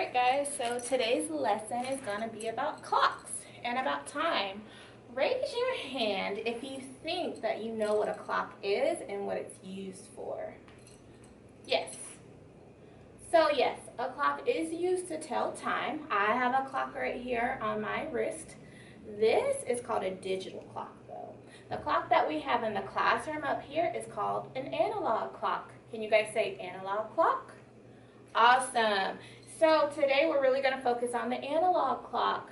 Alright guys, so today's lesson is going to be about clocks and about time. Raise your hand if you think that you know what a clock is and what it's used for. Yes. So yes, a clock is used to tell time. I have a clock right here on my wrist. This is called a digital clock though. The clock that we have in the classroom up here is called an analog clock. Can you guys say analog clock? Awesome. So today we're really going to focus on the analog clock.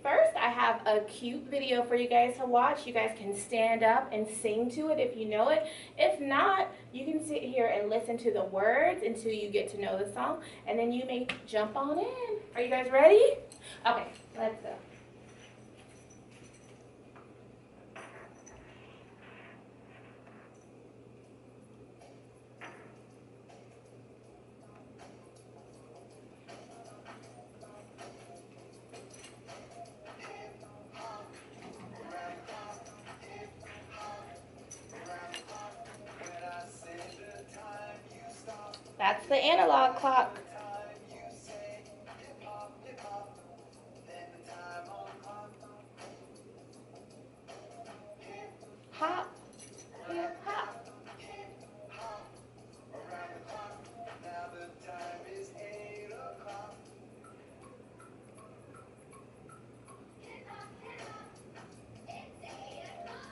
First, I have a cute video for you guys to watch. You guys can stand up and sing to it if you know it. If not, you can sit here and listen to the words until you get to know the song, and then you may jump on in. Are you guys ready? Okay, let's go. That's the analog clock. Hop, hip hop.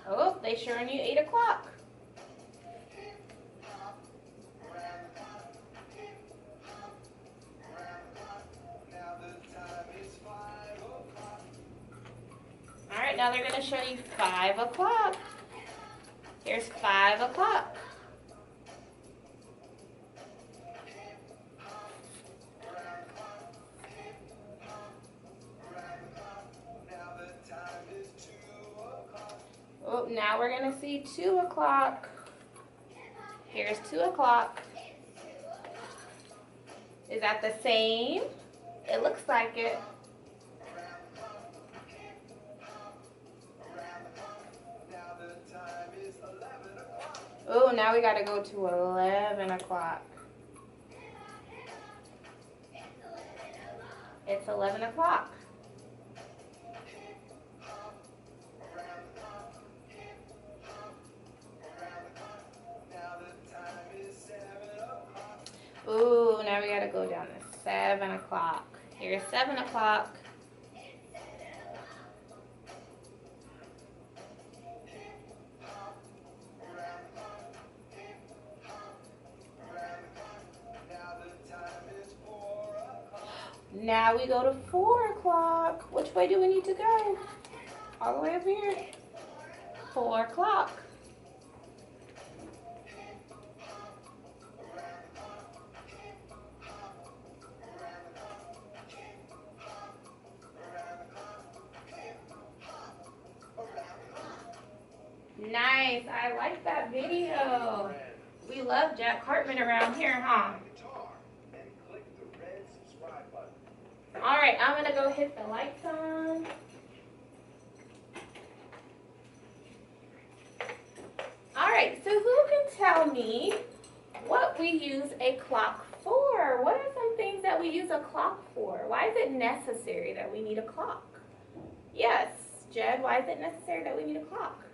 Oh, they showing you 8 o'clock. Alright, now they're going to show you 5 o'clock. Here's 5 o'clock. Oh, now we're going to see 2 o'clock. Here's 2 o'clock. Is that the same? It looks like it. Oh, now we got to go to 11 o'clock. It's 11 o'clock. Ooh, now we got to go down to 7 o'clock. Here's 7 o'clock. Now we go to 4 o'clock. Which way do we need to go? All the way up here. 4 o'clock. Nice. I like that video. We love Jack Hartman around here, huh? Alright, I'm going to go hit the lights on. Alright, so who can tell me what we use a clock for? What are some things that we use a clock for? Why is it necessary that we need a clock? Yes, Jed, why is it necessary that we need a clock?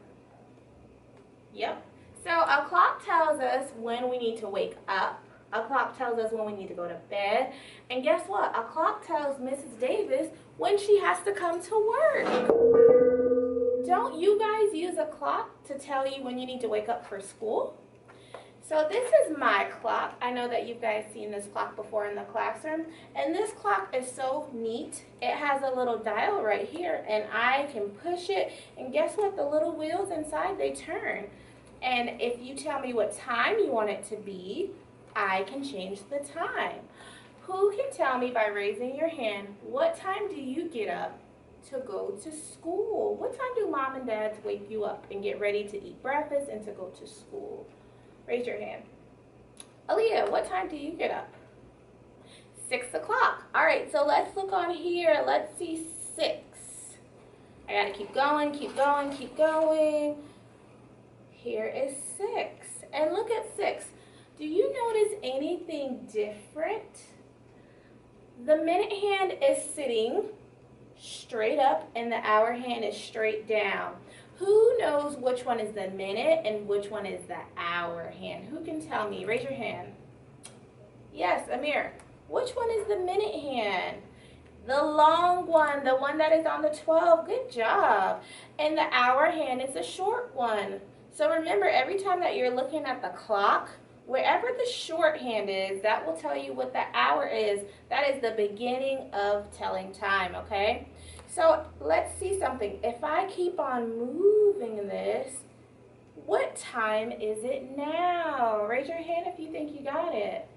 Yep. So a clock tells us when we need to wake up. A clock tells us when we need to go to bed. And guess what? A clock tells Mrs. Davis when she has to come to work. Don't you guys use a clock to tell you when you need to wake up for school? So this is my clock. I know that you guys seen this clock before in the classroom. And this clock is so neat. It has a little dial right here. And I can push it. And guess what? The little wheels inside, they turn. And if you tell me what time you want it to be, I can change the time. Who can tell me by raising your hand, what time do you get up to go to school? What time do mom and dad wake you up and get ready to eat breakfast and to go to school? Raise your hand. Aaliyah, what time do you get up? 6 o'clock. All right, so let's look on here. Let's see 6. I gotta keep going, keep going, keep going. Here is 6. And look at 6. Do you notice anything different The minute hand is sitting straight up and the hour hand is straight down. Who knows which one is the minute and which one is the hour hand? Who can tell me? Raise your hand. Yes, Amir. Which one is the minute hand? The long one, the one that is on the 12. Good job. And the hour hand is the short one. So remember, every time that you're looking at the clock, wherever the short hand is, that will tell you what the hour is. That is the beginning of telling time, okay? So let's see something. If I keep on moving this, what time is it now? Raise your hand if you think you got it.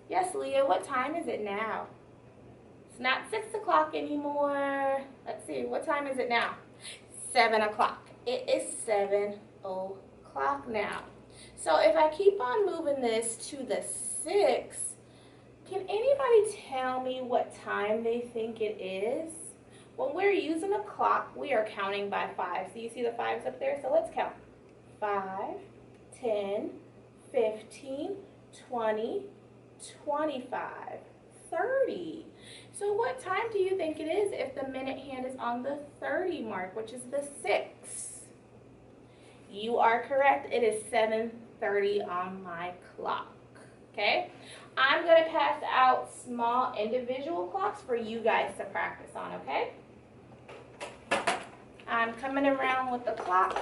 Yes, Leah, what time is it now? It's not 6 o'clock anymore. Let's see, what time is it now? 7 o'clock. It is 7 o'clock now. So if I keep on moving this to the 6, can anybody tell me what time they think it is? When we're using a clock, we are counting by 5. So you see the 5s up there? So let's count. 5, 10, 15, 20, 25, 30. So what time do you think it is if the minute hand is on the 30 mark, which is the 6? You are correct. It is 7:30 on my clock. Okay? I'm going to pass out small individual clocks for you guys to practice on, okay? I'm coming around with the clock.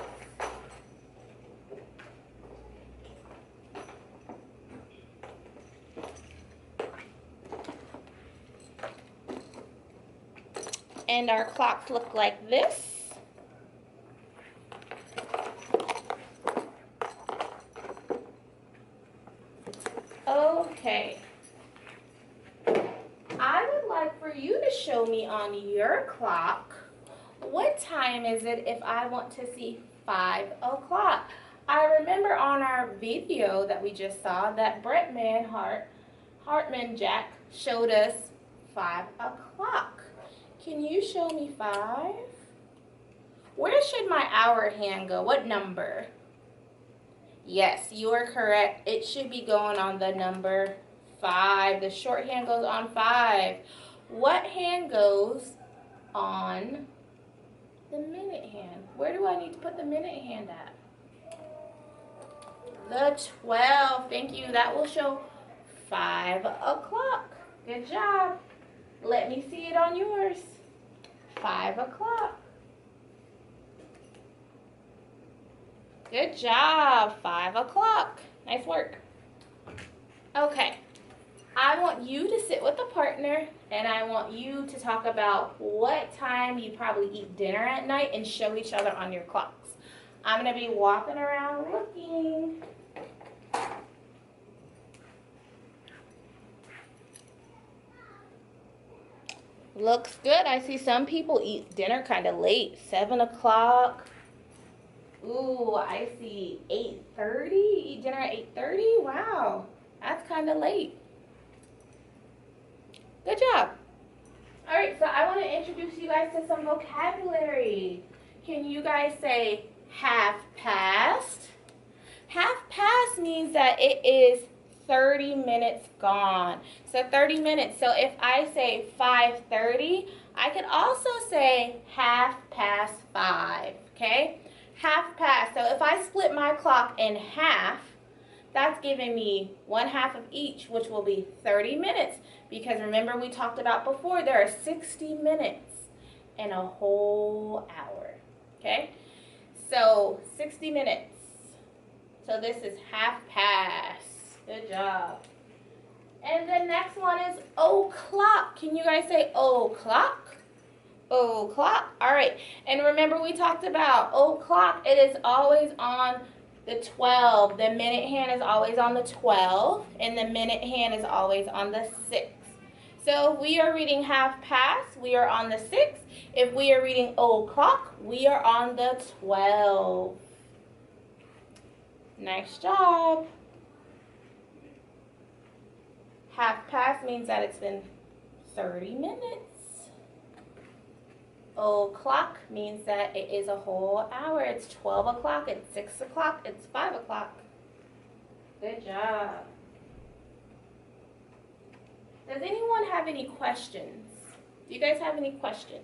And our clocks look like this. Okay. I would like for you to show me on your clock, what time is it if I want to see 5 o'clock? I remember on our video that we just saw that Brett Hartman Jack showed us 5 o'clock. Can you show me 5? Where should my hour hand go? What number? Yes, you are correct. It should be going on the number 5. The short hand goes on 5. What hand goes on the minute hand? Where do I need to put the minute hand at? The 12. Thank you. That will show 5 o'clock. Good job. Let me see it on yours. 5 o'clock. Good job. 5 o'clock. Nice work. Okay. I want you to sit with a partner and I want you to talk about what time you probably eat dinner at night and show each other on your clocks. I'm going to be walking around looking. Looks good. I see some people eat dinner kind of late. 7 o'clock. Ooh, I see 8:30. Eat dinner at 8:30? Wow, that's kind of late. Good job. All right, so I want to introduce you guys to some vocabulary. Can you guys say half past? Half past means that it is 30 minutes gone. So 30 minutes. So if I say 5:30, I could also say 5:30, okay? Half past. So if I split my clock in half, that's giving me 1/2 of each, which will be 30 minutes. Because remember we talked about before, there are 60 minutes in a whole hour, okay? So 60 minutes. So this is half past. Good job. And the next one is o'clock. Can you guys say o'clock? O'clock. All right. And remember we talked about o'clock. It is always on the 12. The minute hand is always on the 12. And the minute hand is always on the 6. So if we are reading half past, we are on the 6. If we are reading o'clock, we are on the 12. Nice job. Half past means that it's been 30 minutes. O'clock means that it is a whole hour. It's 12 o'clock, it's 6 o'clock, it's 5 o'clock. Good job. Does anyone have any questions? Do you guys have any questions?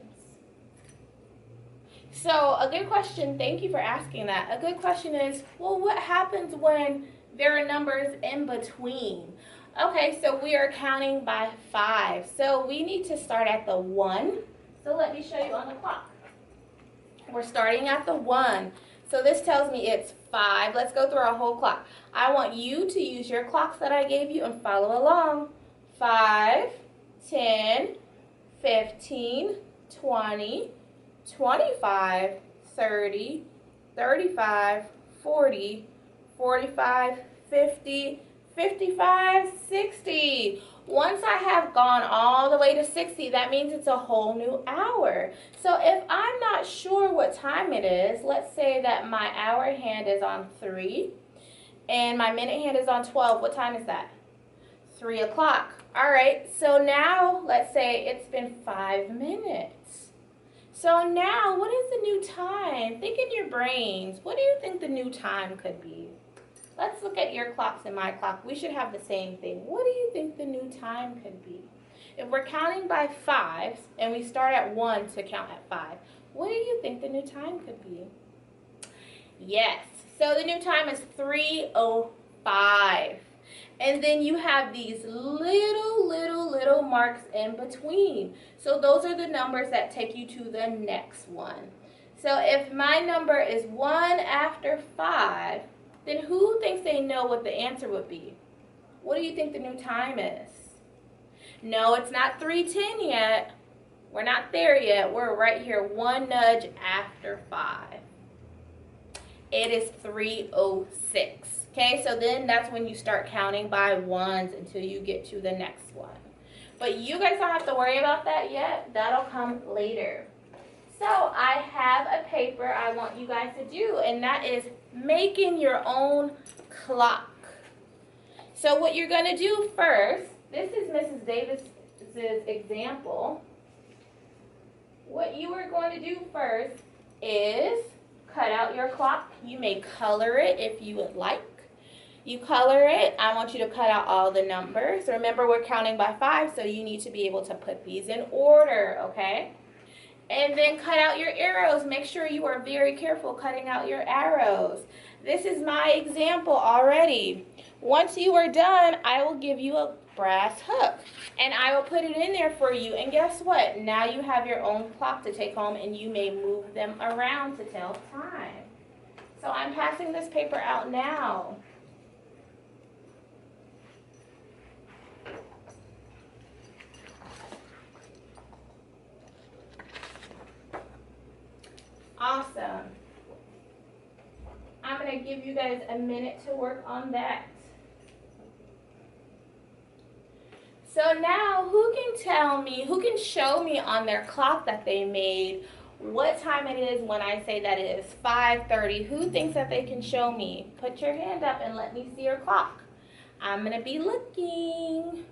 So a good question, thank you for asking that. A good question is, well, what happens when there are numbers in between? Okay, so we are counting by 5. So we need to start at the 1. So let me show you on the clock. We're starting at the 1. So this tells me it's 5. Let's go through our whole clock. I want you to use your clocks that I gave you and follow along. 5, 10, 15, 20, 25, 30, 35, 40, 45, 50, 55, 60. Once I have gone all the way to 60, that means it's a whole new hour. So if I'm not sure what time it is, let's say that my hour hand is on 3 and my minute hand is on 12. What time is that? 3 o'clock. All right, so now let's say it's been 5 minutes. So now what is the new time? Think in your brains. What do you think the new time could be? Let's look at your clocks and my clock. We should have the same thing. What do you think the new time could be? If we're counting by 5s and we start at 1 to count at 5, what do you think the new time could be? Yes, so the new time is 3:05. And then you have these little marks in between. So those are the numbers that take you to the next one. So if my number is 1 after 5, then who thinks they know what the answer would be? What do you think the new time is? No, it's not 3:10 yet. We're not there yet. We're right here, 1 nudge after 5. It is 3:06. Okay, so then that's when you start counting by 1s until you get to the next one. But you guys don't have to worry about that yet. That'll come later. So I have a paper I want you guys to do, and that is making your own clock. So what you're going to do first, this is Mrs. Davis's example. What you are going to do first is cut out your clock. You may color it if you would like. You color it. I want you to cut out all the numbers. Remember, we're counting by 5, so you need to be able to put these in order, okay? And then cut out your arrows. Make sure you are very careful cutting out your arrows. This is my example already. Once you are done, I will give you a brass hook, and I will put it in there for you. And guess what? Now you have your own clock to take home, and you may move them around to tell time. So I'm passing this paper out now. Awesome. I'm going to give you guys a minute to work on that. So now, who can tell me, who can show me on their clock that they made what time it is when I say that it is 5:30? Who thinks that they can show me? Put your hand up and let me see your clock. I'm going to be looking.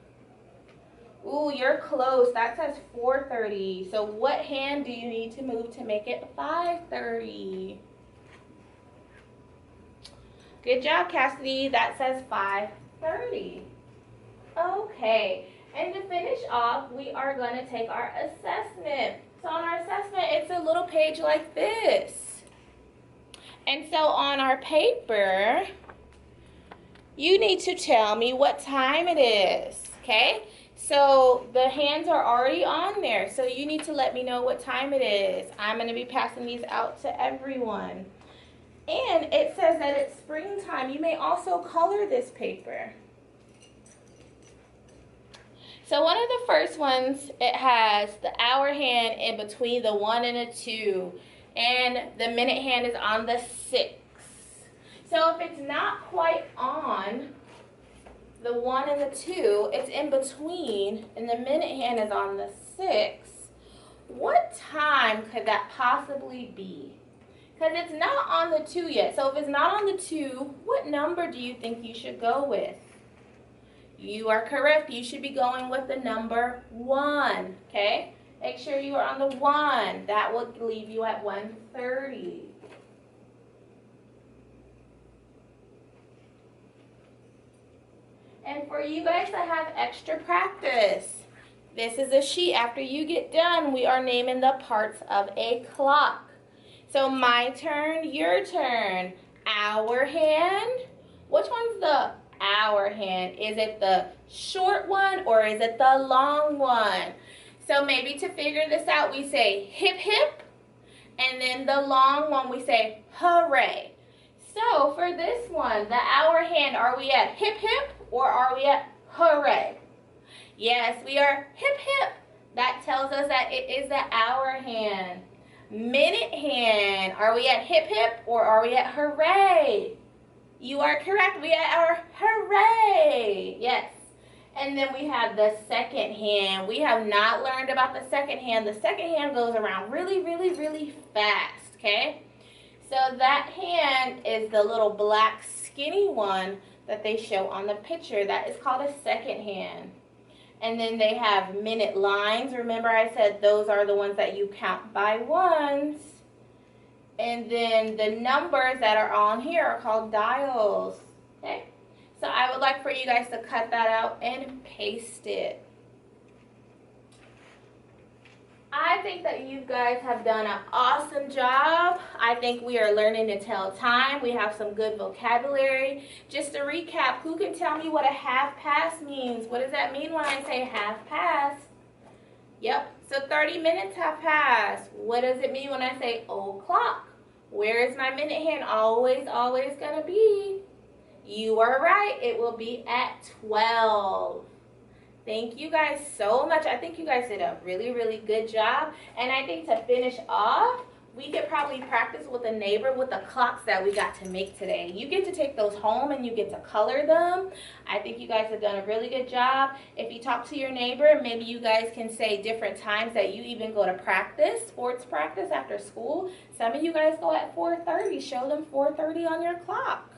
Ooh, you're close. That says 4:30. So what hand do you need to move to make it 5:30? Good job, Cassidy. That says 5:30. Okay. And to finish off, we are going to take our assessment. So on our assessment, it's a little page like this. And so on our paper, you need to tell me what time it is, okay? So the hands are already on there, so you need to let me know what time it is. I'm going to be passing these out to everyone. And it says that it's springtime. You may also color this paper. So one of the first ones, it has the hour hand in between the 1 and a 2, and the minute hand is on the 6. So if it's not quite on the 1 and the 2, it's in between, and the minute hand is on the 6, what time could that possibly be? Because it's not on the 2 yet. So if it's not on the 2, what number do you think you should go with? You are correct. You should be going with the number 1, okay? Make sure you are on the 1. That will leave you at 1:30. And for you guys that have extra practice, this is a sheet. After you get done, we are naming the parts of a clock. So my turn, your turn. Hour hand. Which one's the hour hand? Is it the short one or is it the long one? So maybe to figure this out, we say hip hip. And then the long one, we say hooray. So for this one, the hour hand, are we at hip hip or are we at hooray? Yes, we are hip hip. That tells us that it is the hour hand. Minute hand, are we at hip hip or are we at hooray? You are correct, we are our hooray. Yes. And then we have the second hand. We have not learned about the second hand. The second hand goes around really, really, really fast, okay? So that hand is the little black skinny one that they show on the picture. That is called a second hand. And then they have minute lines. Remember I said those are the ones that you count by ones. And then the numbers that are on here are called dials, okay? So I would like for you guys to cut that out and paste it. I think that you guys have done an awesome job. I think we are learning to tell time. We have some good vocabulary. Just to recap, who can tell me what a half past means? What does that mean when I say half past? Yep, so 30 minutes have passed. What does it mean when I say o'clock? Where is my minute hand always gonna be? You are right, it will be at 12. Thank you guys so much. I think you guys did a really, really good job. And I think to finish off, we could probably practice with a neighbor with the clocks that we got to make today. You get to take those home and you get to color them. I think you guys have done a really good job. If you talk to your neighbor, maybe you guys can say different times that you even go to practice, sports practice after school. Some of you guys go at 4:30. Show them 4:30 on your clock.